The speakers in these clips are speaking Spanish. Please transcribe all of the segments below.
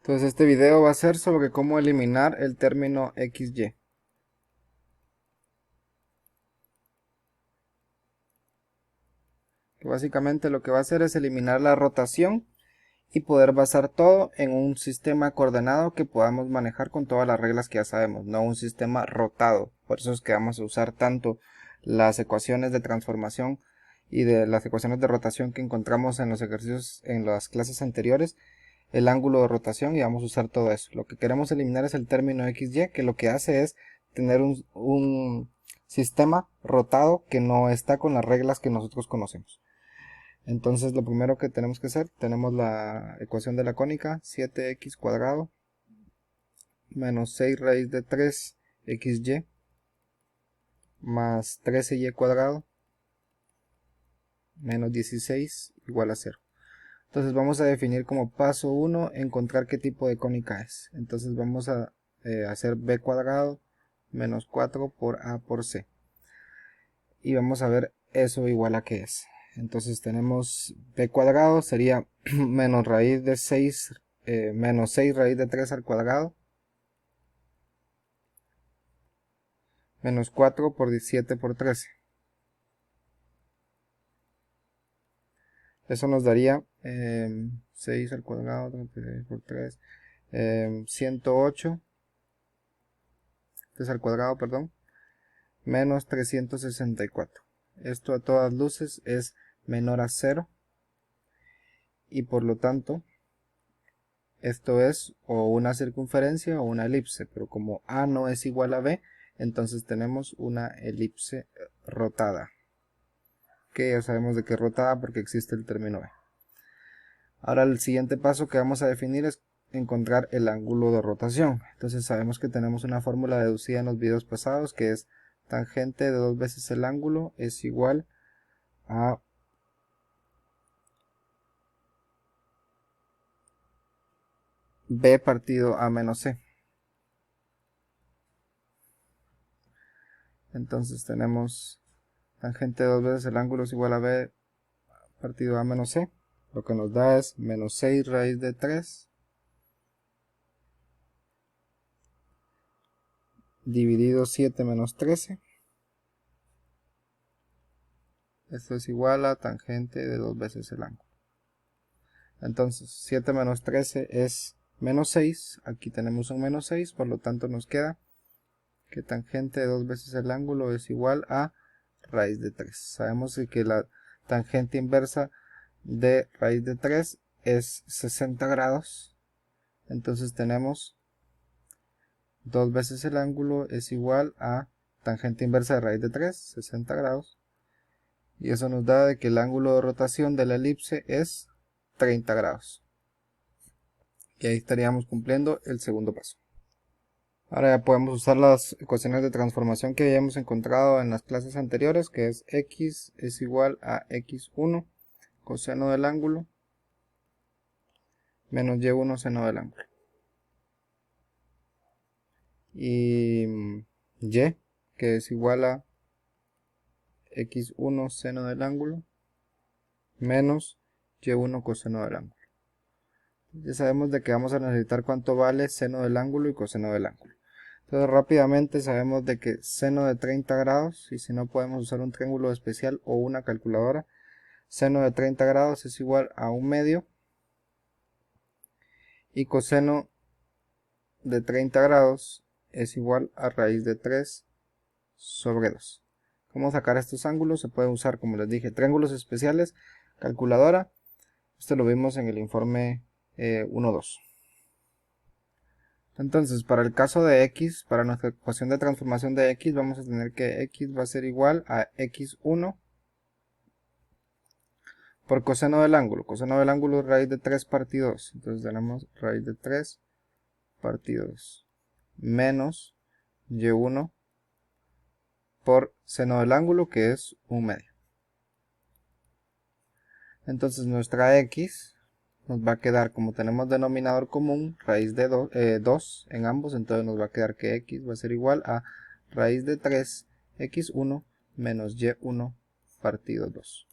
Entonces este video va a ser sobre cómo eliminar el término XY. Que básicamente lo que va a hacer es eliminar la rotación y poder basar todo en un sistema coordenado que podamos manejar con todas las reglas que ya sabemos, no un sistema rotado. Por eso es que vamos a usar tanto las ecuaciones de transformación y de las ecuaciones de rotación que encontramos en los ejercicios en las clases anteriores, el ángulo de rotación, y vamos a usar todo eso. Lo que queremos eliminar es el término XY, que lo que hace es tener un sistema rotado que no está con las reglas que nosotros conocemos. Entonces lo primero que tenemos que hacer, tenemos la ecuación de la cónica, 7x cuadrado menos 6 raíz de 3 xy más 13y cuadrado menos 16 igual a 0. Entonces vamos a definir como paso 1 encontrar qué tipo de cónica es. Entonces vamos a hacer b cuadrado menos 4 por a por c. Y vamos a ver eso igual a qué es. Entonces tenemos b cuadrado sería menos raíz de 6 menos 6 raíz de 3 al cuadrado menos 4 por 17 por 13. Eso nos daría 6 al cuadrado 36 por 3, 108 3 al cuadrado, perdón, menos 364. Esto a todas luces es menor a 0 y por lo tanto esto es o una circunferencia o una elipse, pero como A no es igual a B, entonces tenemos una elipse rotada, que ya sabemos de qué es rotada porque existe el término B. Ahora el siguiente paso que vamos a definir es encontrar el ángulo de rotación. Entonces sabemos que tenemos una fórmula deducida en los videos pasados, que es tangente de 2 veces el ángulo es igual a B partido A menos C. Entonces tenemos tangente de 2 veces el ángulo es igual a B partido A menos C. Lo que nos da es menos 6 raíz de 3 dividido 7 menos 13. Esto es igual a tangente de 2 veces el ángulo. Entonces 7 menos 13 es menos 6. Aquí tenemos un menos 6, por lo tanto nos queda que tangente de 2 veces el ángulo es igual a raíz de 3. Sabemos que la tangente inversa de raíz de 3 es 60 grados. Entonces tenemos 2 veces el ángulo es igual a tangente inversa de raíz de 3, 60 grados. Y eso nos da de que el ángulo de rotación de la elipse es 30 grados. Y ahí estaríamos cumpliendo el segundo paso. Ahora ya podemos usar las ecuaciones de transformación que habíamos encontrado en las clases anteriores, que es x es igual a x1 coseno del ángulo menos y1 seno del ángulo. Y y, que es igual a x1 seno del ángulo menos y1 coseno del ángulo. Ya sabemos de que vamos a necesitar cuánto vale seno del ángulo y coseno del ángulo. Entonces rápidamente sabemos de que seno de 30 grados, y si no podemos usar un triángulo especial o una calculadora, seno de 30 grados es igual a 1 medio, y coseno de 30 grados es igual a raíz de 3 sobre 2. ¿Cómo sacar estos ángulos? Se puede usar, como les dije, triángulos especiales, calculadora. Esto lo vimos en el informe 1.2. Entonces, para el caso de x, para nuestra ecuación de transformación de x, vamos a tener que x va a ser igual a x1 por coseno del ángulo. Coseno del ángulo es raíz de 3 partido 2. Entonces tenemos raíz de 3 partido 2 menos y1 por seno del ángulo, que es 1 medio. Entonces nuestra x nos va a quedar, como tenemos denominador común, raíz de 2 en ambos, entonces nos va a quedar que x va a ser igual a raíz de 3 x1 menos y1 partido 2.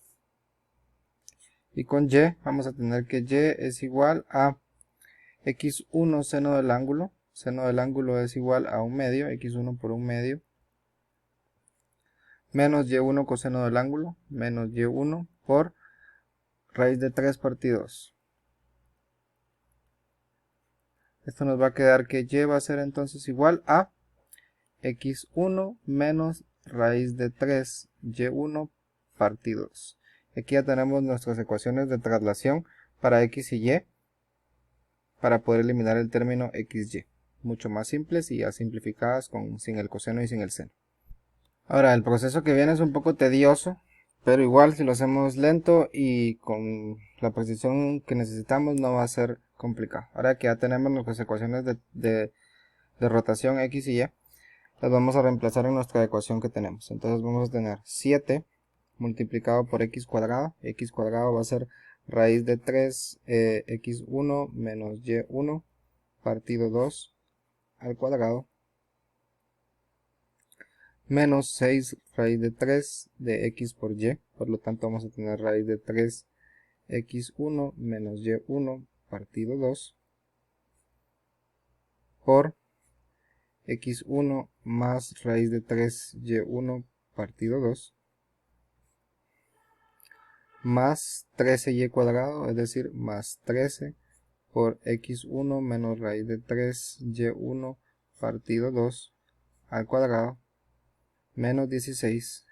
Y con y vamos a tener que y es igual a x1 seno del ángulo es igual a 1/2, x1 por 1/2, menos y1 coseno del ángulo, menos y1 por raíz de 3 partido 2. Esto nos va a quedar que y va a ser entonces igual a x1 menos raíz de 3 y1 partido 2. Aquí ya tenemos nuestras ecuaciones de traslación para x y y, para poder eliminar el término xy. Mucho más simples y ya simplificadas sin el coseno y sin el seno. Ahora, el proceso que viene es un poco tedioso, pero igual si lo hacemos lento y con la precisión que necesitamos no va a ser complicado. Ahora que ya tenemos nuestras ecuaciones de rotación x y y, las vamos a reemplazar en nuestra ecuación que tenemos. Entonces vamos a tener 7 multiplicado por x cuadrado. X cuadrado va a ser raíz de 3 x1 menos y1 partido 2 al cuadrado, menos 6 raíz de 3 de x por y. Por lo tanto vamos a tener raíz de 3 x1 menos y1 partido 2 por x1 más raíz de 3 y1 partido 2 más 13y cuadrado, es decir, más 13 por x1 menos raíz de 3 y1 partido 2 al cuadrado, menos 16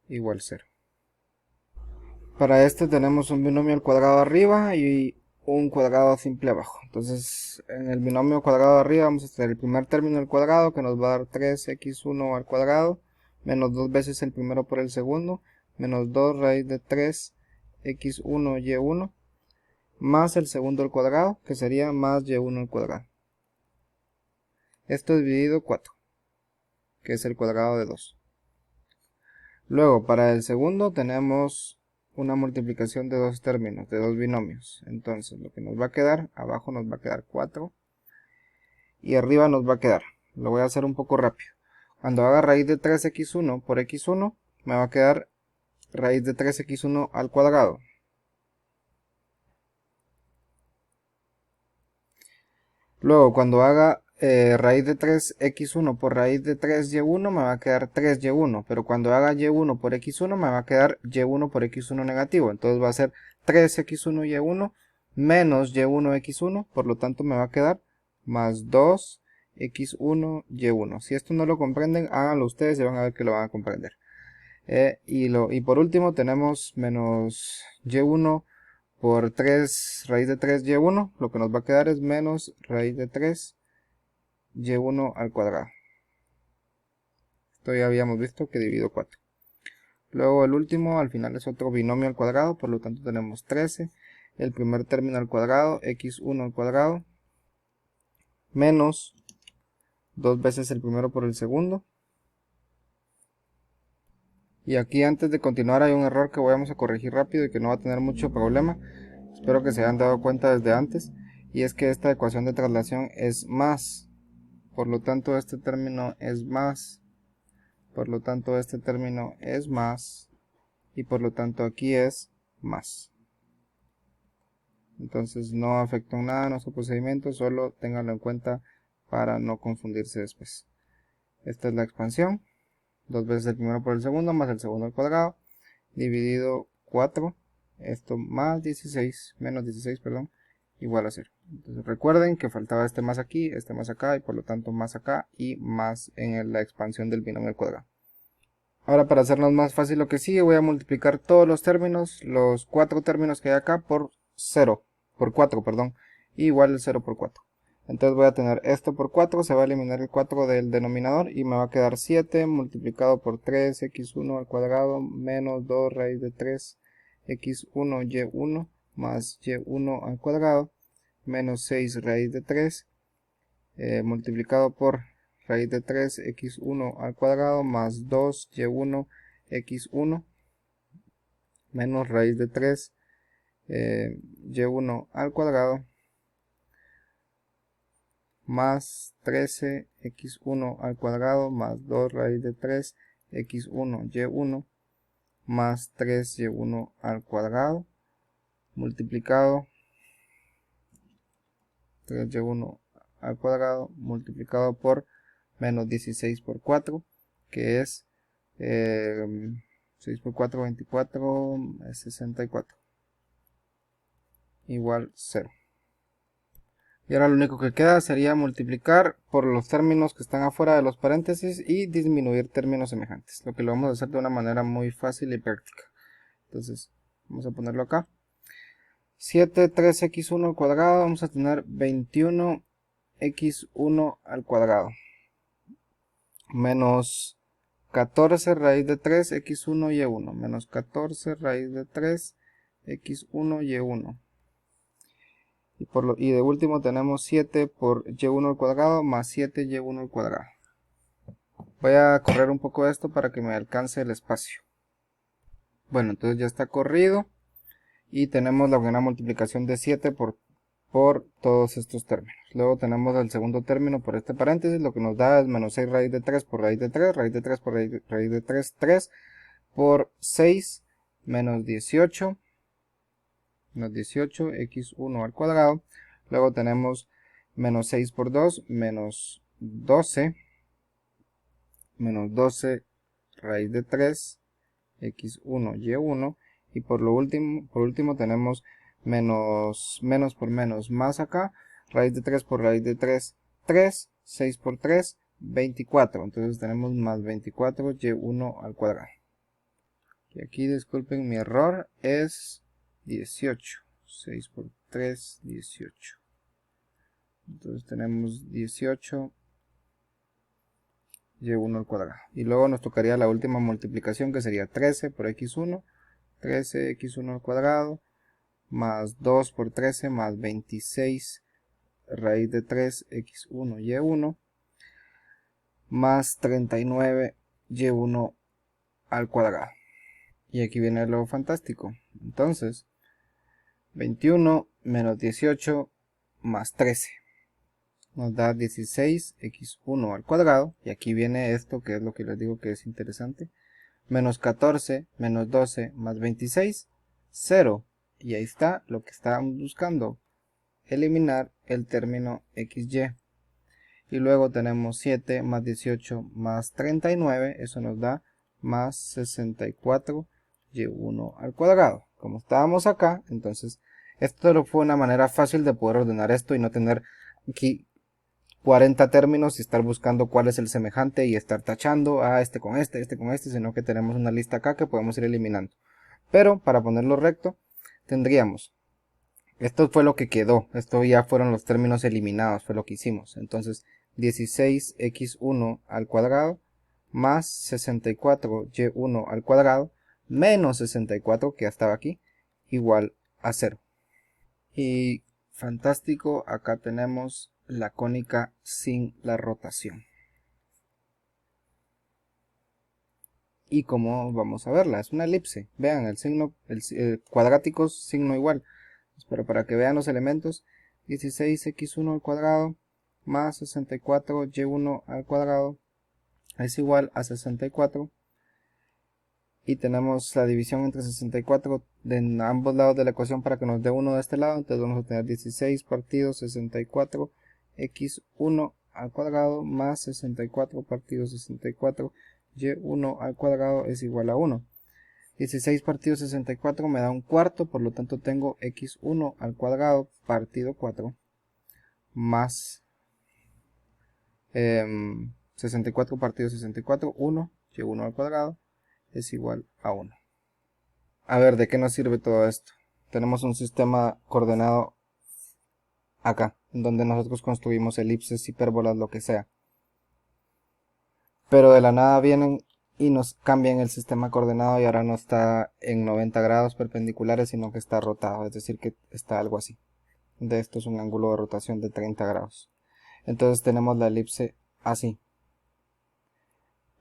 igual 0. Para este tenemos un binomio al cuadrado arriba y un cuadrado simple abajo. Entonces en el binomio cuadrado arriba vamos a tener el primer término al cuadrado, que nos va a dar 3x1 al cuadrado, menos 2 veces el primero por el segundo, menos 2 raíz de 3 x1 y1, más el segundo al cuadrado, que sería más y1 al cuadrado. Esto dividido 4, que es el cuadrado de 2. Luego para el segundo tenemos una multiplicación de dos términos, de dos binomios. Entonces lo que nos va a quedar, abajo nos va a quedar 4 y arriba nos va a quedar, lo voy a hacer un poco rápido. Cuando haga raíz de 3x1 por x1, me va a quedar raíz de 3x1 al cuadrado. Luego cuando haga raíz de 3x1 por raíz de 3y1 me va a quedar 3y1, pero cuando haga y1 por x1 me va a quedar y1 por x1 negativo, entonces va a ser 3x1y1 menos y1x1, por lo tanto me va a quedar más 2x1y1. Si esto no lo comprenden, háganlo ustedes y van a ver que lo van a comprender. Y por último tenemos menos y1 por 3 raíz de 3 y1, lo que nos va a quedar es menos raíz de 3 y1 al cuadrado. Esto ya habíamos visto que divido 4. Luego el último al final es otro binomio al cuadrado, por lo tanto tenemos 13, el primer término al cuadrado, x1 al cuadrado, menos 2 veces el primero por el segundo. Y aquí antes de continuar hay un error que vamos a corregir rápido y que no va a tener mucho problema. Espero que se hayan dado cuenta desde antes. Y es que esta ecuación de traslación es más. Por lo tanto este término es más. Por lo tanto este término es más. Y por lo tanto aquí es más. Entonces no afecta en nada nuestro procedimiento. Solo ténganlo en cuenta para no confundirse después. Esta es la expansión. 2 veces el primero por el segundo más el segundo al cuadrado, dividido 4, esto más 16, menos 16, perdón, igual a 0. Entonces recuerden que faltaba este más aquí, este más acá, y por lo tanto más acá, y más en la expansión del binomio al cuadrado. Ahora para hacernos más fácil lo que sigue, voy a multiplicar todos los términos, los 4 términos que hay acá, por 4, perdón, y igual el 0 por 4. Entonces voy a tener esto por 4, se va a eliminar el 4 del denominador y me va a quedar 7 multiplicado por 3 x1 al cuadrado menos 2 raíz de 3 x1 y1 más y1 al cuadrado menos 6 raíz de 3 multiplicado por raíz de 3 x1 al cuadrado más 2 y1 x1 menos raíz de 3 y1 al cuadrado más 13 x1 al cuadrado más 2 raíz de 3 x1 y1 más 3 y1 al cuadrado multiplicado 3y1 al cuadrado multiplicado por menos 16 por 4, que es 6 por 4, 24, es 64, igual 0. Y ahora lo único que queda sería multiplicar por los términos que están afuera de los paréntesis y disminuir términos semejantes, lo que lo vamos a hacer de una manera muy fácil y práctica. Entonces vamos a ponerlo acá. 7, 3x1 al cuadrado, vamos a tener 21x1 al cuadrado, menos 14 raíz de 3 x1 y1, menos 14 raíz de 3 x1 y1. Y de último tenemos 7 por y1 al cuadrado más 7y1 al cuadrado. Voy a correr un poco esto para que me alcance el espacio. Bueno, entonces ya está corrido. Y tenemos la buena multiplicación de 7 por todos estos términos. Luego tenemos el segundo término por este paréntesis, lo que nos da es menos 6 raíz de 3 por raíz de 3, raíz de 3 por raíz de 3, 3 por 6, menos 18, menos 18, x1 al cuadrado. Luego tenemos menos 6 por 2, menos 12, menos 12 raíz de 3, x1, y1. Y por último tenemos menos por menos más acá, raíz de 3 por raíz de 3, 3, 6 por 3, 24. Entonces tenemos más 24 y1 al cuadrado. Y aquí disculpen mi error, es 18. 6 por 3, 18. Entonces tenemos 18 y1 al cuadrado. Y luego nos tocaría la última multiplicación, que sería 13 por x1. 13 x1 al cuadrado más 2 por 13 más 26 raíz de 3 x1 y1 más 39 y1 al cuadrado. Y aquí viene lo fantástico. Entonces 21 menos 18 más 13 nos da 16 x1 al cuadrado. Y aquí viene esto, que es lo que les digo que es interesante. Menos 14 menos 12 más 26, 0. Y ahí está lo que estábamos buscando, eliminar el término xy. Y luego tenemos 7 más 18 más 39, eso nos da más 64 y1 al cuadrado. Como estábamos acá, entonces esto fue una manera fácil de poder ordenar esto y no tener aquí 40 términos y estar buscando cuál es el semejante y estar tachando a este con este con este, sino que tenemos una lista acá que podemos ir eliminando. Pero para ponerlo recto tendríamos, esto fue lo que quedó, esto ya fueron los términos eliminados, fue lo que hicimos. Entonces 16x1 al cuadrado más 64y1 al cuadrado menos 64 que ya estaba aquí, igual a 0. Y fantástico, acá tenemos la cónica sin la rotación. Y como vamos a verla, es una elipse. Vean el signo, cuadrático, signo igual. Pero para que vean los elementos, 16x1 al cuadrado más 64y1 al cuadrado es igual a 64. Y tenemos la división entre 64 de ambos lados de la ecuación para que nos dé 1 de este lado. Entonces vamos a tener 16 partido 64 x1 al cuadrado más 64 partido 64 y1 al cuadrado es igual a 1. 16 partido 64 me da un cuarto, por lo tanto tengo x1 al cuadrado partido 4 más 64 partido 64, 1, y1 al cuadrado es igual a 1. A ver, ¿de qué nos sirve todo esto? Tenemos un sistema coordenado acá, donde nosotros construimos elipses, hipérbolas, lo que sea. Pero de la nada vienen y nos cambian el sistema coordenado y ahora no está en 90 grados perpendiculares, sino que está rotado, es decir que está algo así. De esto es un ángulo de rotación de 30 grados. Entonces tenemos la elipse así.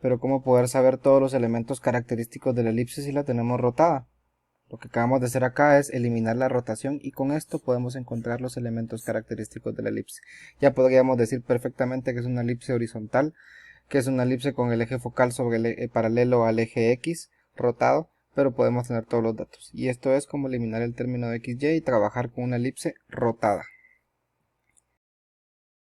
Pero ¿cómo poder saber todos los elementos característicos de la elipse si la tenemos rotada? Lo que acabamos de hacer acá es eliminar la rotación y con esto podemos encontrar los elementos característicos de la elipse. Ya podríamos decir perfectamente que es una elipse horizontal, que es una elipse con el eje focal paralelo al eje X rotado, pero podemos tener todos los datos. Y esto es como eliminar el término de XY y trabajar con una elipse rotada.